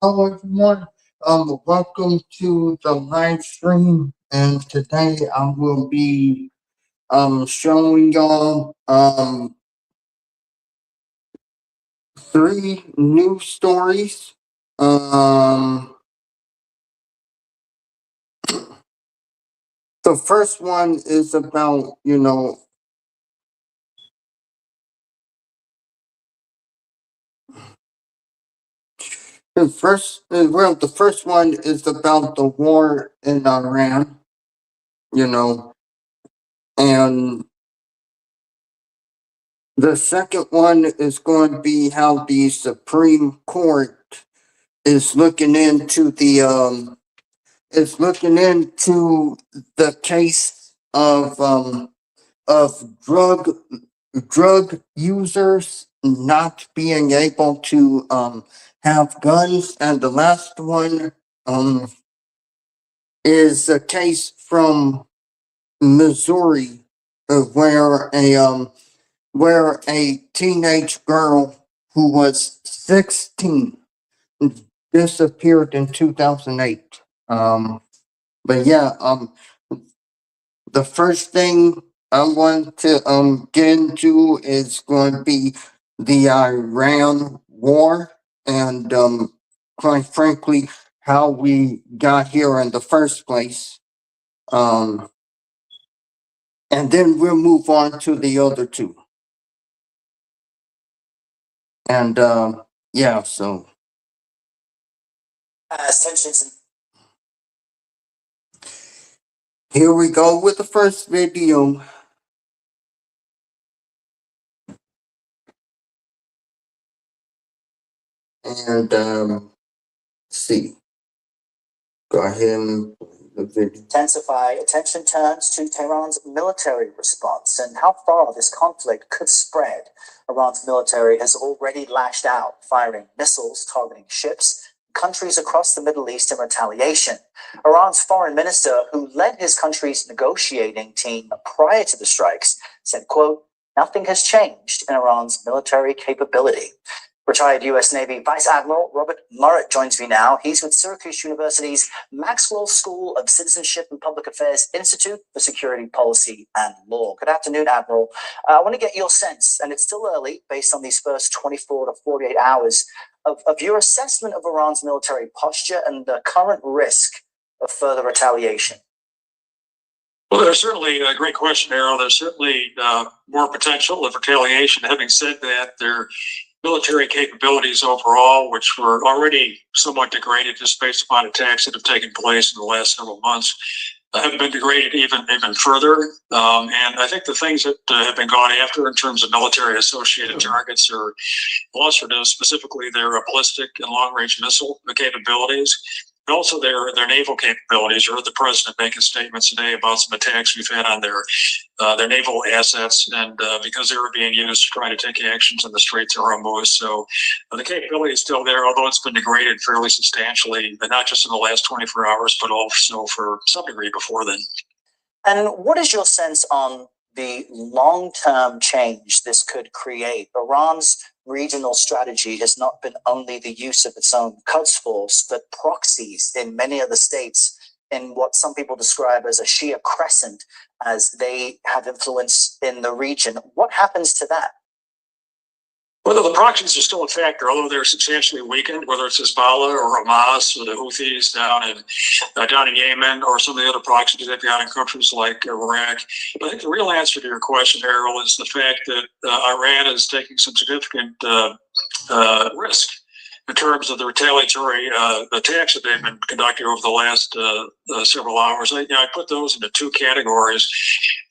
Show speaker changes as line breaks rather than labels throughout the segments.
Hello everyone. Welcome to the live stream, and today I will be showing y'all three news stories. The first one is about the first one is about the war in Iran. You know, and the second one is going to be how the Supreme Court is looking into the case of drug users not being able to have guns, and the last one um is a case from Missouri, where a teenage girl who was 16 disappeared in 2008. But yeah, the first thing I want to get into is going to be the Iran war, and quite frankly how we got here in the first place. Um, and then we'll move on to the other two. And yeah, so here we go with the first video. And see. Go ahead and the video.
Intensify, attention turns to Tehran's military response and how far this conflict could spread. Iran's military has already lashed out, firing missiles targeting ships, countries across the Middle East in retaliation. Iran's foreign minister, who led his country's negotiating team prior to the strikes, said, quote, "Nothing has changed in Iran's military capability." Retired U.S. Navy Vice Admiral Robert Murrett joins me now. He's with Syracuse University's Maxwell School of Citizenship and Public Affairs Institute for Security Policy and Law. Good afternoon, Admiral. I want to get your sense, and it's still early, based on these first 24 to 48 hours, of your assessment of Iran's military posture and the current risk of further retaliation.
Well, there's certainly a great question, Errol. There's certainly more potential of retaliation. Having said that, their military capabilities overall, which were already somewhat degraded just based upon attacks that have taken place in the last several months, have been degraded even further. And I think the things that have been gone after in terms of military associated targets are illustrative, specifically their ballistic and long-range missile capabilities. And also their naval capabilities. You heard the president making statements today about some attacks we've had on their naval assets, and because they were being used to try to take actions in the Straits of Hormuz. So the capability is still there, although it's been degraded fairly substantially, but not just in the last 24 hours, but also for some degree before then.
And what is your sense on the long-term change this could create? Iran's regional strategy has not been only the use of its own Quds force, but proxies in many of the states in what some people describe as a Shia crescent, as they have influence in the region. What happens to that?
Well, the proxies are still a factor, although they're substantially weakened, whether it's Hezbollah or Hamas or the Houthis down in Yemen, or some of the other proxies they've got in countries like Iraq. But I think the real answer to your question, Errol, is the fact that Iran is taking some significant risk in terms of the retaliatory attacks that they've been conducting over the last several hours. I put those into two categories.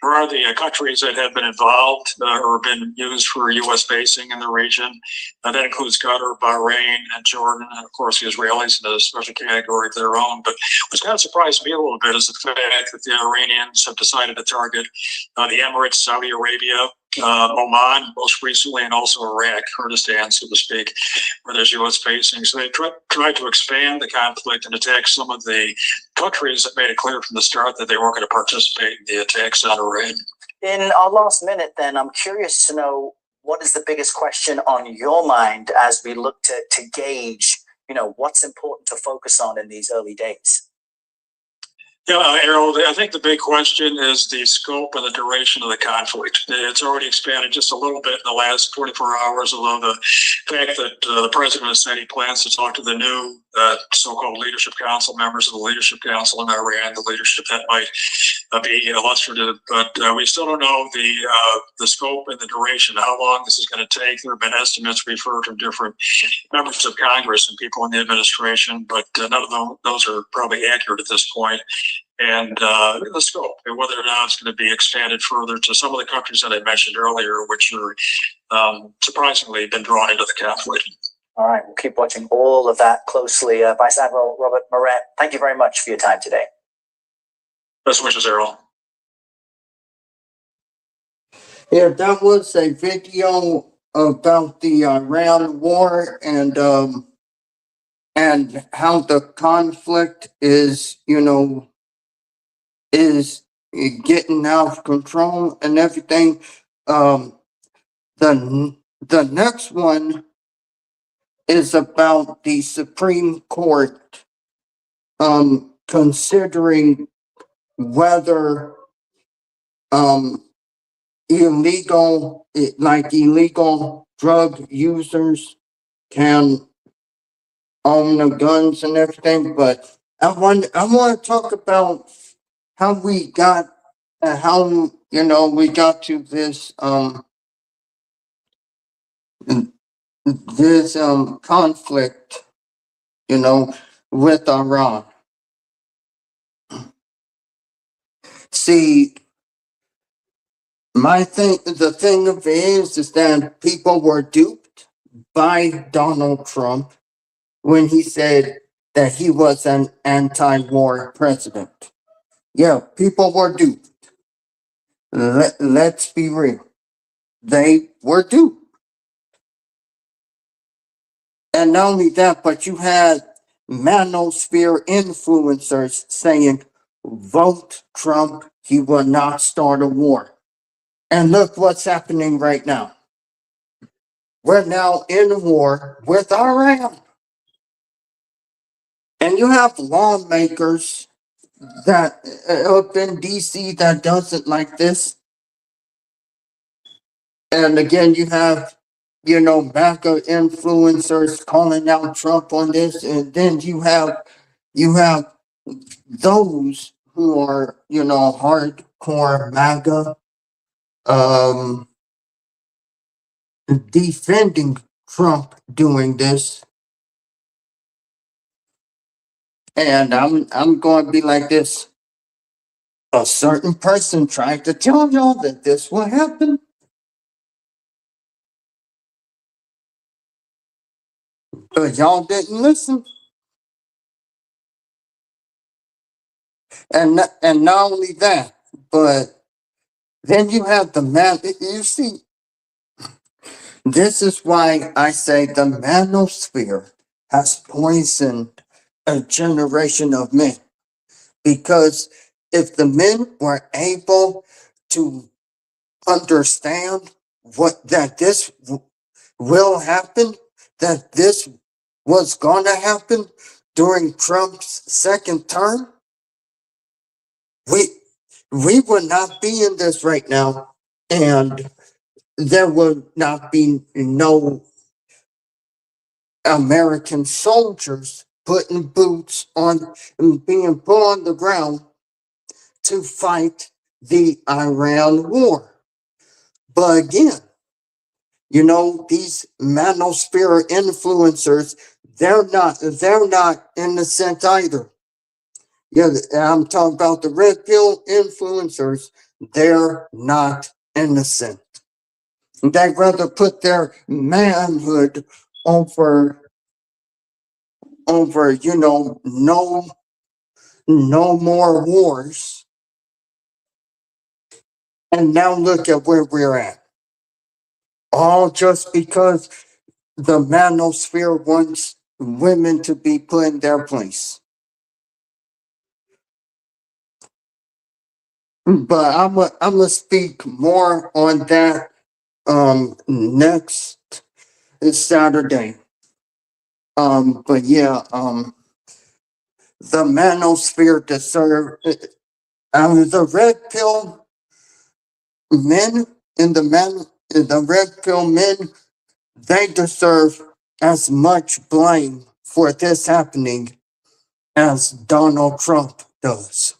There are the countries that have been involved or been used for U.S. basing in the region. That includes Qatar, Bahrain, and Jordan, and of course the Israelis in a special category of their own. But what's kind of surprised me a little bit is the fact that the Iranians have decided to target the Emirates, Saudi Arabia, Oman most recently, and also Iraq, Kurdistan, so to speak, where there's U.S. basing. So they tried to expand the conflict and attack some of the countries that made it clear from the start that they weren't going to participate in the attacks on Iran.
In our last minute, then, I'm curious to know what is the biggest question on your mind as we look to gauge, what's important to focus on in these early days?
Yeah, Errol, I think the big question is the scope and the duration of the conflict. It's already expanded just a little bit in the last 24 hours, although the fact that the president has said he plans to talk to the new so-called leadership council, members of the leadership council in Iran, the leadership that might be illustrative, but we still don't know the scope and the duration, how long this is going to take. There have been estimates we've heard from different members of Congress and people in the administration, but none of those are probably accurate at this point. And the scope and whether or not it's going to be expanded further to some of the countries that I mentioned earlier, which are surprisingly been drawn into the conflict.
All right, we'll keep watching all of that closely. Vice Admiral Robert Moret, thank you very much for your time today.
Best wishes, Errol.
Yeah, that was a video about the Iran war and how the conflict is, is getting out of control and everything. The next one is about the Supreme Court considering whether illegal drug users can own the guns and everything, but I want to talk about how we got we got to this conflict, with Iran. See, the thing of it is that people were duped by Donald Trump when he said that he was an anti-war president. Yeah, people were duped. Let's be real. They were duped. And not only that, but you had manosphere influencers saying, vote Trump, he will not start a war. And look what's happening right now. We're now in a war with Iran. And you have lawmakers that up in DC that doesn't like this. And again, you have, MAGA influencers calling out Trump on this, and then you have those who are, hardcore MAGA, defending Trump doing this. And I'm going to be like this. A certain person tried to tell y'all that this will happen. But y'all didn't listen. And not only that, but then you have the man. You see, this is why I say the manosphere has poisoned a generation of men. Because if the men were able to understand that this will happen, that this was going to happen during Trump's second term, we would not be in this right now, and there would not be no American soldiers putting boots on and being put on the ground to fight the Iran war. But again, these manosphere influencers, they're not innocent either. Yeah, I'm talking about the red pill influencers. They're not innocent. They'd rather put their manhood over no more wars. And now look at where we're at. All just because the manosphere wants women to be put in their place. But I'm gonna speak more on that next Saturday. But yeah, the manosphere deserve, the red pill men the red pill men, they deserve as much blame for this happening as Donald Trump does.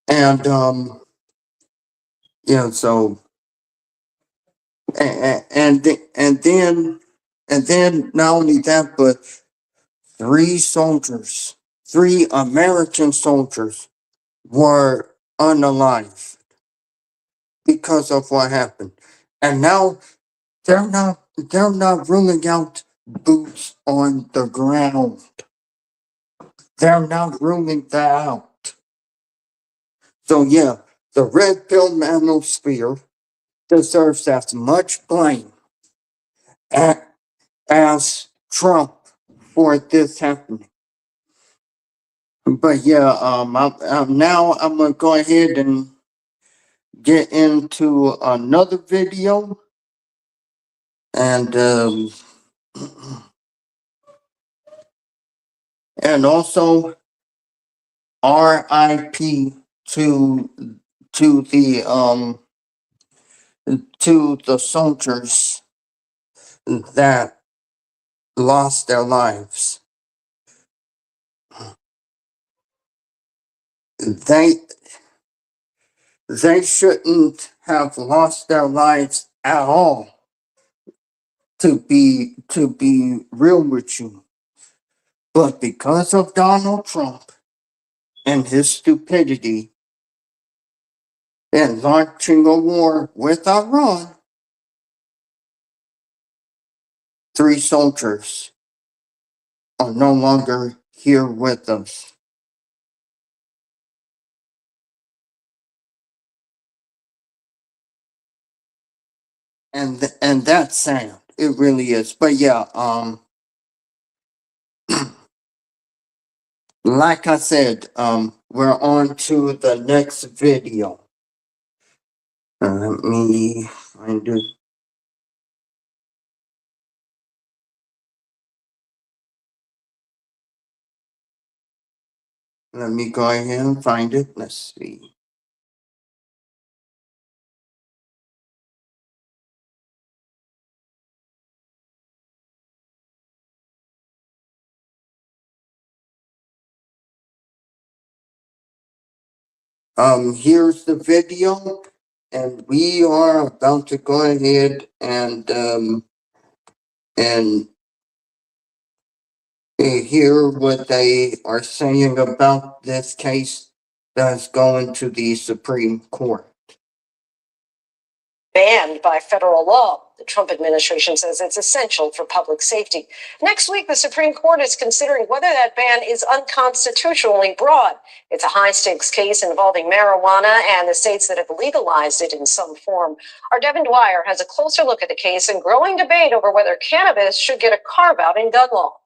And yeah, so and then not only that, but three American soldiers were unalive because of what happened. And now they're not ruling out boots on the ground. They're not ruling that out. So yeah, the red pill manosphere deserves as much blame as Trump for this happening. But yeah, now I'm gonna go ahead and get into another video, and and also RIP to the to the soldiers that lost their lives. They shouldn't have lost their lives at all, to be real with you. But because of Donald Trump and his stupidity in launching a war with Iran, 3 soldiers are no longer here with us. And that's sad. It really is. But yeah, like I said, we're on to the next video. Let me find it. Let me go ahead and find it. Let's see. Here's the video, and we are about to go ahead and hear what they are saying about this case that's going to the Supreme Court.
Banned by federal law. The Trump administration says it's essential for public safety. Next week, the Supreme Court is considering whether that ban is unconstitutionally broad. It's a high-stakes case involving marijuana and the states that have legalized it in some form. Our Devin Dwyer has a closer look at the case and growing debate over whether cannabis should get a carve-out in gun law.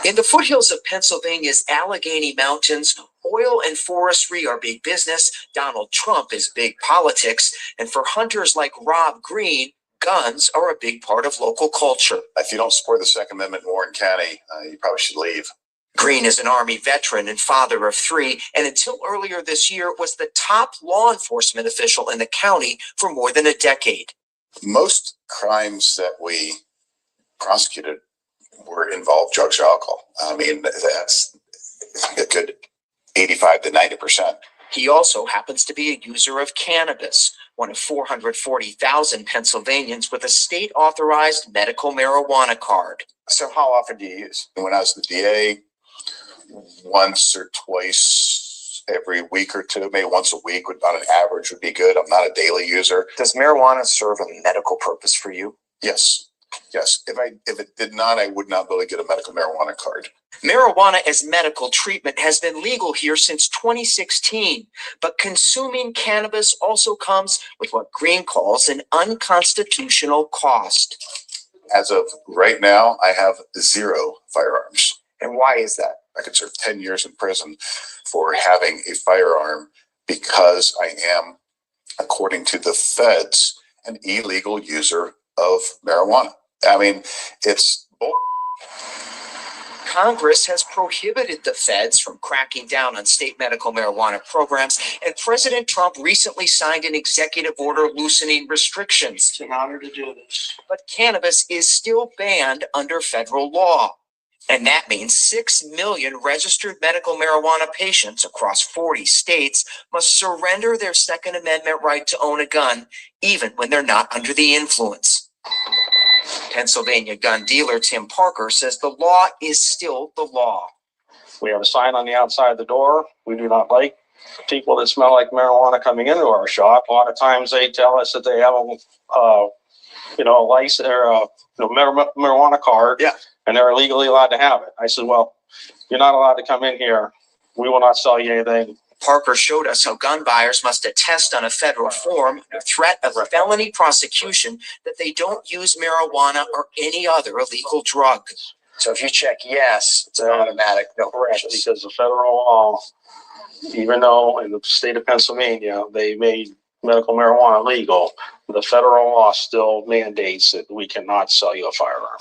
In the foothills of Pennsylvania's Allegheny Mountains, oil and forestry are big business. Donald Trump is big politics. And for hunters like Rob Green, guns are a big part of local culture.
If you don't support the Second Amendment in Warren County, you probably should leave.
Green is an Army veteran and father of 3, and until earlier this year was the top law enforcement official in the county for more than a decade.
Most crimes that we prosecuted were involved drugs or alcohol. I mean, that's a good 85 to 90%.
He also happens to be a user of cannabis, one of 440,000 Pennsylvanians with a state-authorized medical marijuana card.
So how often do you use? When I was the DA, once or twice every week or two, maybe once a week would, on an average, would be good. I'm not a daily user.
Does marijuana serve a medical purpose for you?
Yes. Yes. If it did not, I would not be able to get a medical marijuana card.
Marijuana as medical treatment has been legal here since 2016, but consuming cannabis also comes with what Green calls an unconstitutional cost.
As of right now, I have 0 firearms.
And why is that?
I could serve 10 years in prison for having a firearm because I am, according to the feds, an illegal user of marijuana. I mean, it's bull.
Congress has prohibited the feds from cracking down on state medical marijuana programs, and President Trump recently signed an executive order loosening restrictions.
It's an honor to do this.
But cannabis is still banned under federal law. And that means 6 million registered medical marijuana patients across 40 states must surrender their Second Amendment right to own a gun, even when they're not under the influence. Pennsylvania gun dealer Tim Parker says the law is still the law.
We have a sign on the outside of the door. We do not like people that smell like marijuana coming into our shop. A lot of times they tell us that they have a license or marijuana card.
Yeah.
And they're legally allowed to have it. I said, well, you're not allowed to come in here. We will not sell you anything.
Parker showed us how gun buyers must attest on a federal form a threat of felony prosecution that they don't use marijuana or any other illegal drug. So if you check yes, it's an automatic no purchase.
Because the federal law, even though in the state of Pennsylvania, they made medical marijuana legal, the federal law still mandates that we cannot sell you a firearm.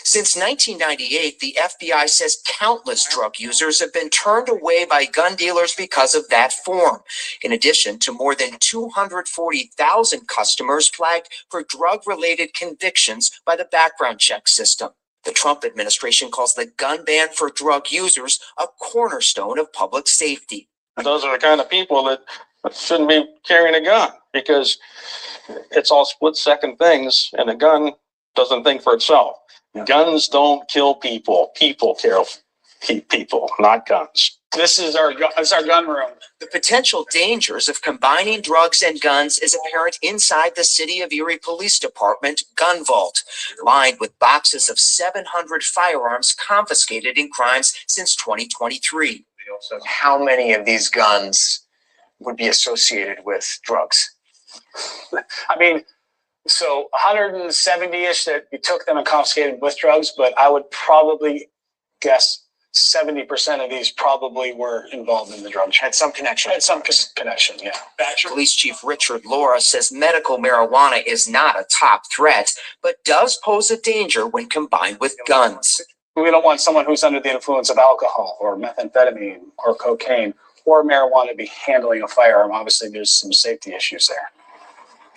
Since 1998, the FBI says countless drug users have been turned away by gun dealers because of that form, in addition to more than 240,000 customers flagged for drug-related convictions by the background check system. The Trump administration calls the gun ban for drug users a cornerstone of public safety.
Those are the kind of people that shouldn't be carrying a gun because it's all split-second things, and a gun doesn't think for itself. Guns don't kill people. People kill people, not guns.
This is our gun room.
The potential dangers of combining drugs and guns is apparent inside the City of Erie Police Department gun vault, lined with boxes of 700 firearms confiscated in crimes since 2023.
How many of these guns would be associated with drugs?
I mean, so 170-ish that we took them and confiscated with drugs, but I would probably guess 70% of these probably were involved in the drug.
Had some connection.
Had some connection, yeah.
Police Chief Richard Laura says medical marijuana is not a top threat, but does pose a danger when combined with guns.
We don't want someone who's under the influence of alcohol or methamphetamine or cocaine or marijuana to be handling a firearm. Obviously, there's some safety issues there.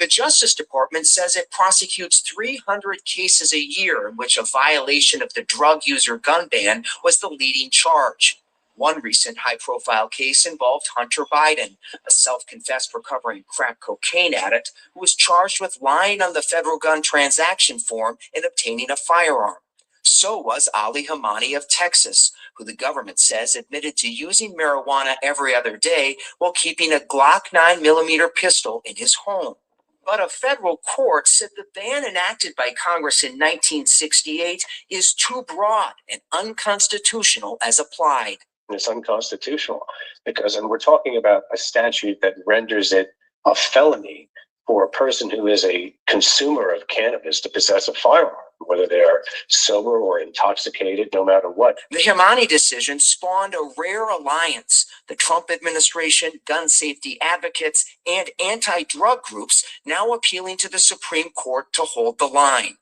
The Justice Department says it prosecutes 300 cases a year in which a violation of the drug user gun ban was the leading charge. One recent high-profile case involved Hunter Biden, a self-confessed recovering crack cocaine addict who was charged with lying on the federal gun transaction form and obtaining a firearm. So was Ali Hamani of Texas, who the government says admitted to using marijuana every other day while keeping a Glock 9mm pistol in his home. But a federal court said the ban enacted by Congress in 1968 is too broad and unconstitutional as applied.
It's unconstitutional because, and we're talking about a statute that renders it a felony for a person who is a consumer of cannabis to possess a firearm, whether they're sober or intoxicated, no matter what.
The Hamani decision spawned a rare alliance. The Trump administration, gun safety advocates, and anti-drug groups now appealing to the Supreme Court to hold the line.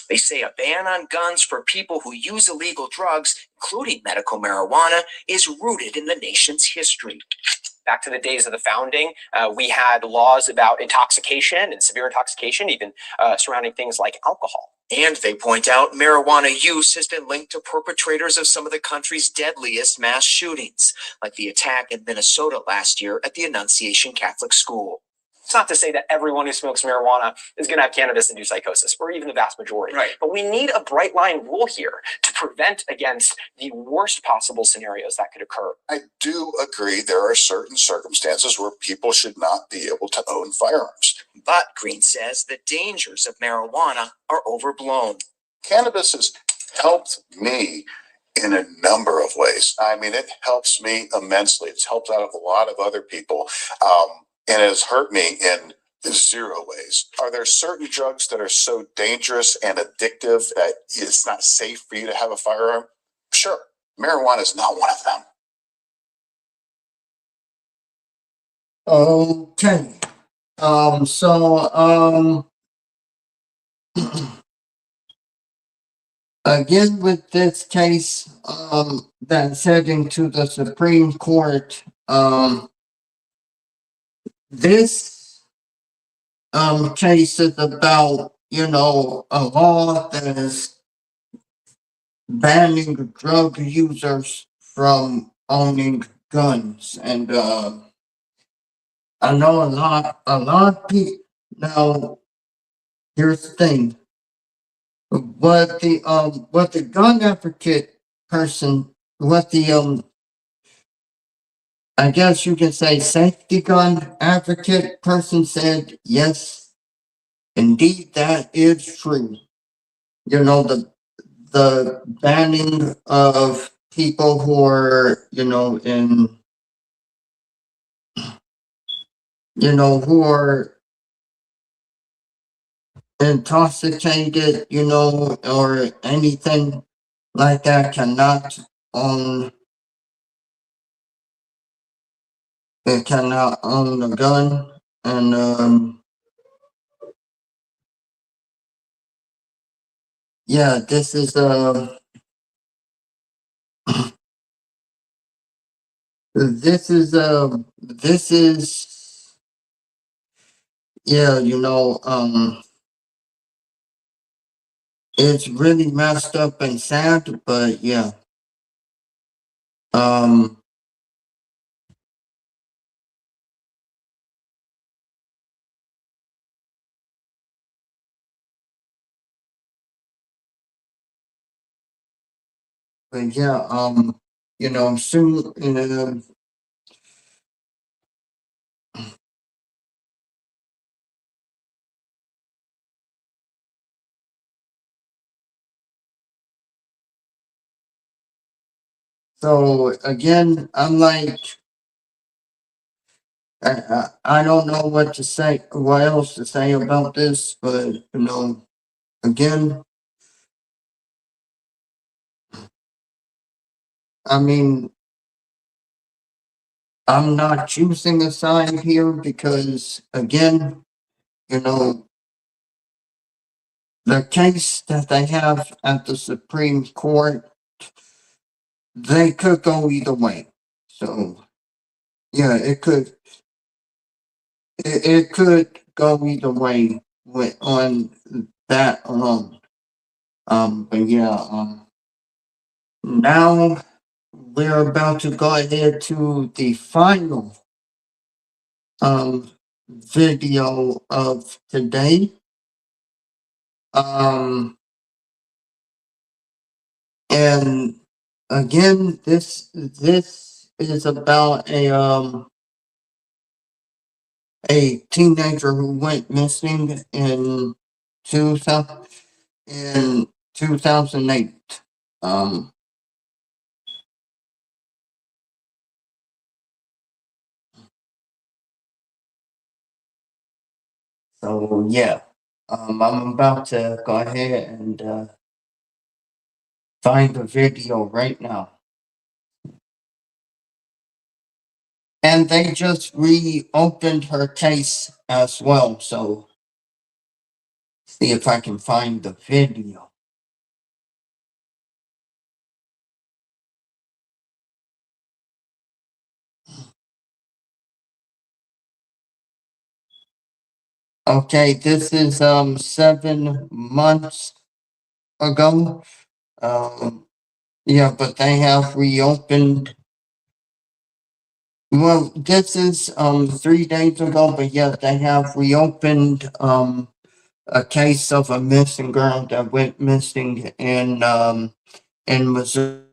They say a ban on guns for people who use illegal drugs, including medical marijuana, is rooted in the nation's history.
Back to the days of the founding, we had laws about intoxication and severe intoxication, even surrounding things like alcohol.
And they point out marijuana use has been linked to perpetrators of some of the country's deadliest mass shootings, like the attack in Minnesota last year at the Annunciation Catholic School.
It's not to say that everyone who smokes marijuana is going to have cannabis-induced psychosis, or even the vast majority.
Right.
But we need a bright line rule here to prevent against the worst possible scenarios that could occur.
I do agree there are certain circumstances where people should not be able to own firearms.
But Green says the dangers of marijuana are overblown.
Cannabis has helped me in a number of ways. I mean, it helps me immensely. It's helped out a lot of other people. And it has hurt me in zero ways. Are there certain drugs that are so dangerous and addictive that it's not safe for you to have a firearm? Sure. Marijuana is not one of them.
Okay. Again, with this case, that's heading to the Supreme Court, this, case is about, a law that is banning drug users from owning guns. And, I know a lot of people, now, here's the thing. What the gun advocate person, what the, I guess you can say safety gun advocate person said, yes, indeed, that is true. The banning of people who are, who are intoxicated, or anything like that cannot own, they cannot own a gun. And, yeah, this is, this is, yeah, it's really messed up and sad, but yeah. Um, but yeah, soon, so again, I'm like, I don't know what to say, what else to say about this, but again, I mean, I'm not choosing a side here because again, you know, the case that they have at the Supreme Court, they could go either way. So yeah, it could go either way on that alone. But yeah, now we're about to go ahead to the final video of today. And again, this is about a teenager who went missing in 2000, in 2008. So yeah, I'm about to go ahead and find the video right now. And they just reopened her case as well, so see if I can find the video. Okay, this is 7 months ago. Yeah, but they have reopened. Well, this is 3 days ago, but yeah, they have reopened a case of a missing girl that went missing in Missouri.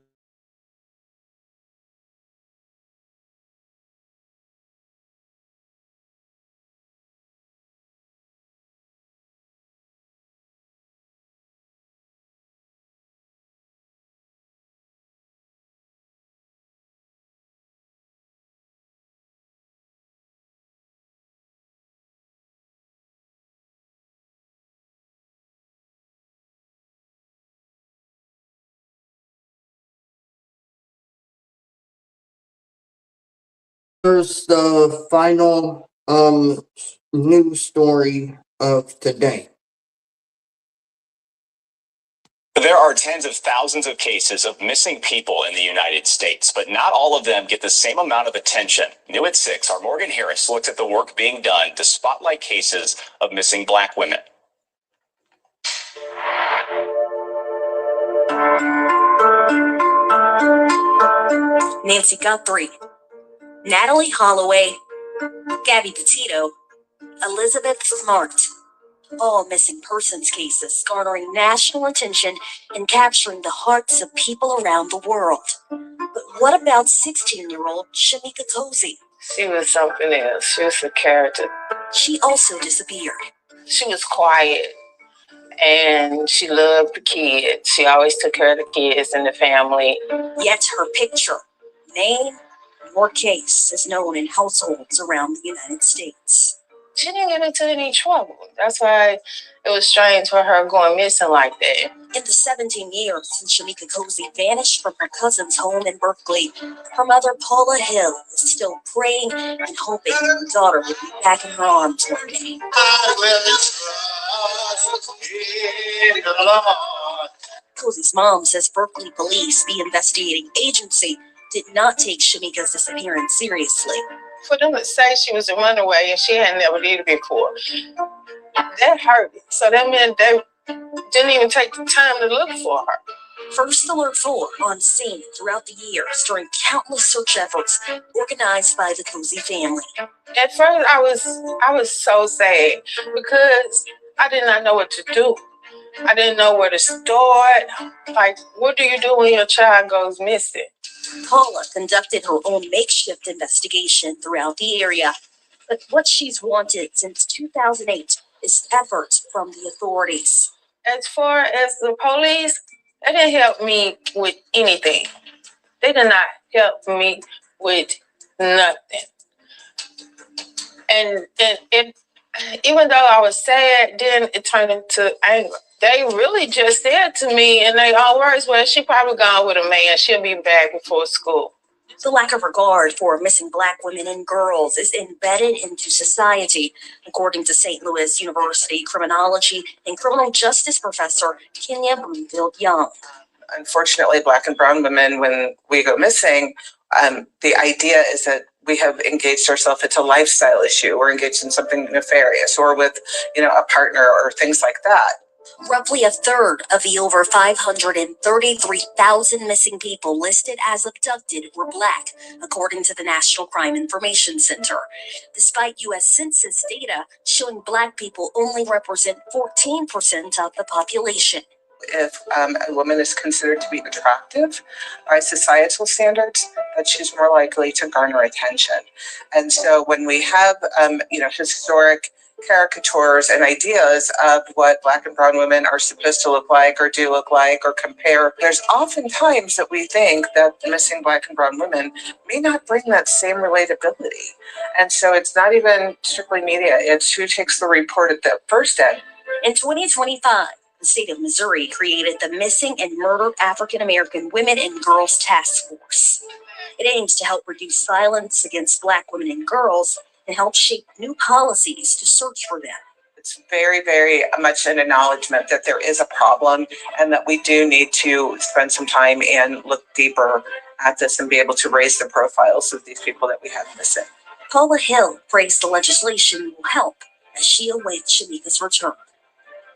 Here's the final news story of today.
There are tens of thousands of cases of missing people in the United States, but not all of them get the same amount of attention. New at 6, our Morgan Harris looked at the work being done to spotlight cases of missing Black women.
Nancy Guthrie, Natalie Holloway, Gabby Petito, Elizabeth Smart. All missing persons cases garnering national attention and capturing the hearts of people around the world. But what about 16-year-old Shemika Cosey?
She was something else. She was a character.
She also disappeared.
She was quiet and she loved the kids. She always took care of the kids and the family.
Yet her picture, name, or case is known in households around the United States.
She didn't get into any trouble. That's why it was strange for her going missing like that.
In the 17 years since Shemika Cosey vanished from her cousin's home in Berkeley, her mother, Paula Hill, is still praying and hoping her daughter will be back in her arms one day. Cosey's mom says Berkeley Police, the investigating agency, did not take Shemika's disappearance seriously.
For them to say she was a runaway and she had never did it before, that hurt. So that meant they didn't even take the time to look for her.
First Alert 4 on scene throughout the years during countless search efforts organized by the Cosey family.
At first, I was so sad because I did not know what to do. I didn't know where to start. Like, what do you do when your child goes missing?
Paula conducted her own makeshift investigation throughout the area, but what she's wanted since 2008 is efforts from the authorities.
As far as the police, they didn't help me with anything. They did not help me with nothing. And it, even though I was sad, then it turned into anger. They really just said to me in their own words, well, she probably gone with a man. She'll be back before school.
The lack of regard for missing Black women and girls is embedded into society, according to St. Louis University criminology and criminal justice professor Kenya Broomfield Young.
Unfortunately, Black and brown women, when we go missing, the idea is that we have engaged ourselves into a lifestyle issue. We're engaged in something nefarious or with, a partner or things like that.
Roughly a third of the over 533,000 missing people listed as abducted were Black, according to the National Crime Information Center. Despite U.S. Census data showing Black people only represent 14% of the population.
If a woman is considered to be attractive by societal standards, that she's more likely to garner attention. And so when we have, historic caricatures and ideas of what Black and brown women are supposed to look like or do look like or compare, there's oftentimes that we think that missing Black and brown women may not bring that same relatability. And so it's not even strictly media, it's who takes the report at the first end.
In 2025, the state of Missouri created the Missing and Murdered African American Women and Girls Task Force. It aims to help reduce violence against Black women and girls and help shape new policies to search for them.
It's very, very much an acknowledgement that there is a problem and that we do need to spend some time and look deeper at this and be able to raise the profiles of these people that we have missing.
Paula Hill praised the legislation will help as she awaits Shemika's return.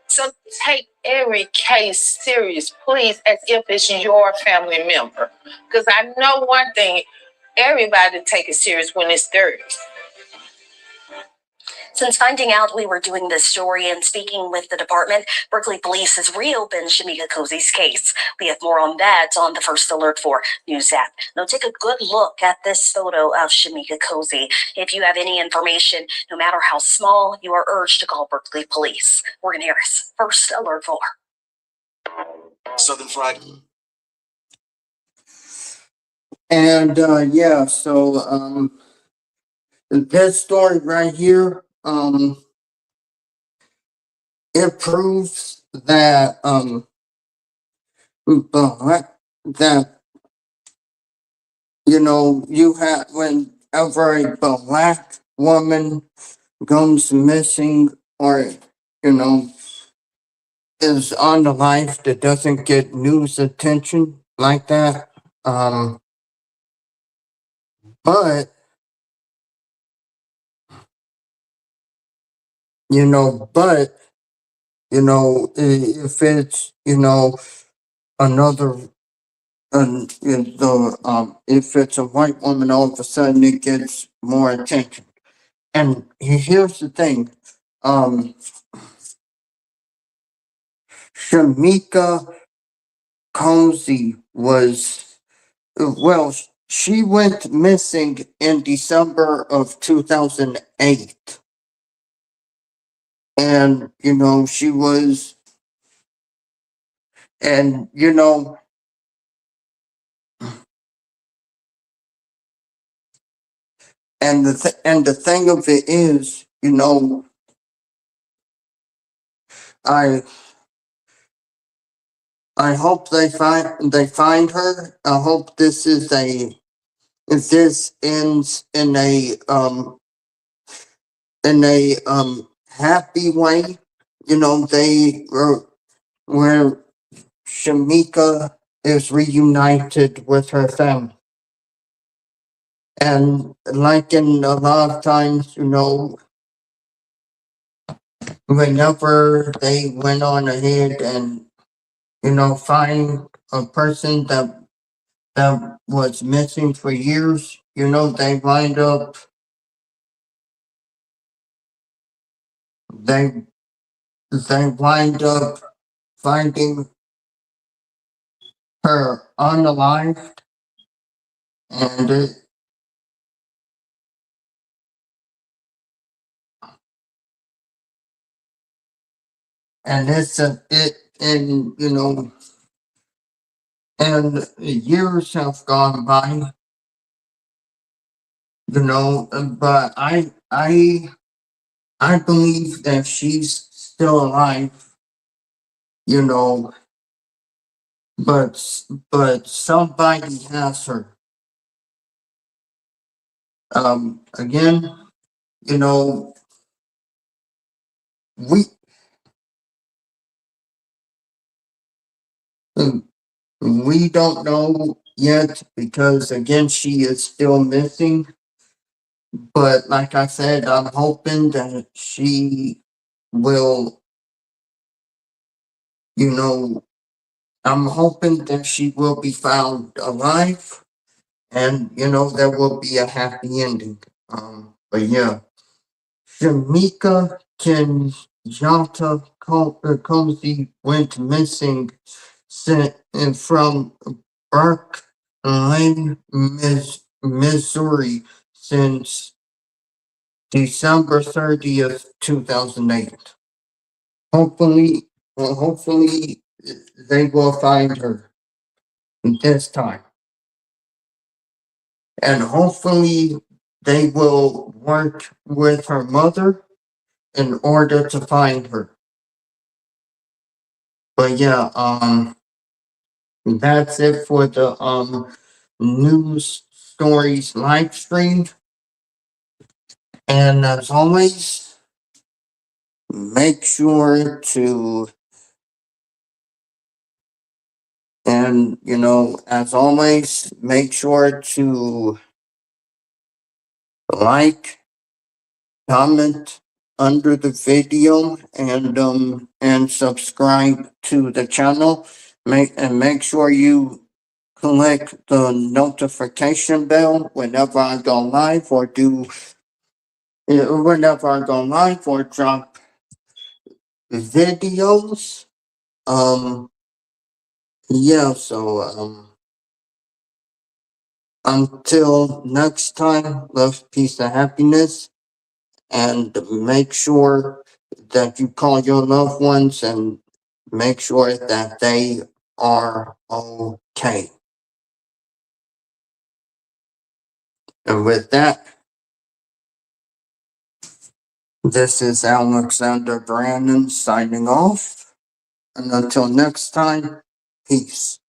So take every case serious, please, as if it's your family member. Because I know one thing, everybody take it serious when it's theirs.
Since finding out we were doing this story and speaking with the department, Berkeley Police has reopened Shemika Cosey's case. We have more on that on the First Alert 4 News app. Now take a good look at this photo of Shemika Cosey. If you have any information, no matter how small, you are urged to call Berkeley Police. Morgan Harris, First Alert 4.
Southern Fried.
And this story right here, it proves that you have when whenever a black woman goes missing or, you know, is on the life that doesn't get news attention like that. But, if it's, another, if it's a white woman, all of a sudden it gets more attention. And here's the thing, Shemika Cosey she went missing in December of 2008. And, she was, and, and the thing of it is, I I hope they find her. I hope if this ends in a happy way, they where Shemika is reunited with her family. And like in a lot of times, whenever they went on ahead and, find a person that was missing for years, they they wind up finding her unalived, and and and years have gone by, but I believe that she's still alive, you know, but somebody has her. Again, you know, we we don't know yet because again she is still missing. But like I said, I'm hoping that she will, you know, I'm hoping that she will be found alive, and there will be a happy ending. But yeah, Shemika Kenyatta Cosey went missing from Berkeley, Missouri, since December 30th, 2008. Hopefully, hopefully they will find her this time. And hopefully they will work with her mother in order to find her. But yeah, that's it for the news stories live stream. And as always, make sure to as always, make sure to like, comment under the video, and subscribe to the channel. Make sure you click the notification bell whenever I go live or drop videos. Yeah, so until next time, love, peace, and happiness. And make sure that you call your loved ones and make sure that they are okay. And with that, this is Alexander Brandon signing off. And until next time, peace.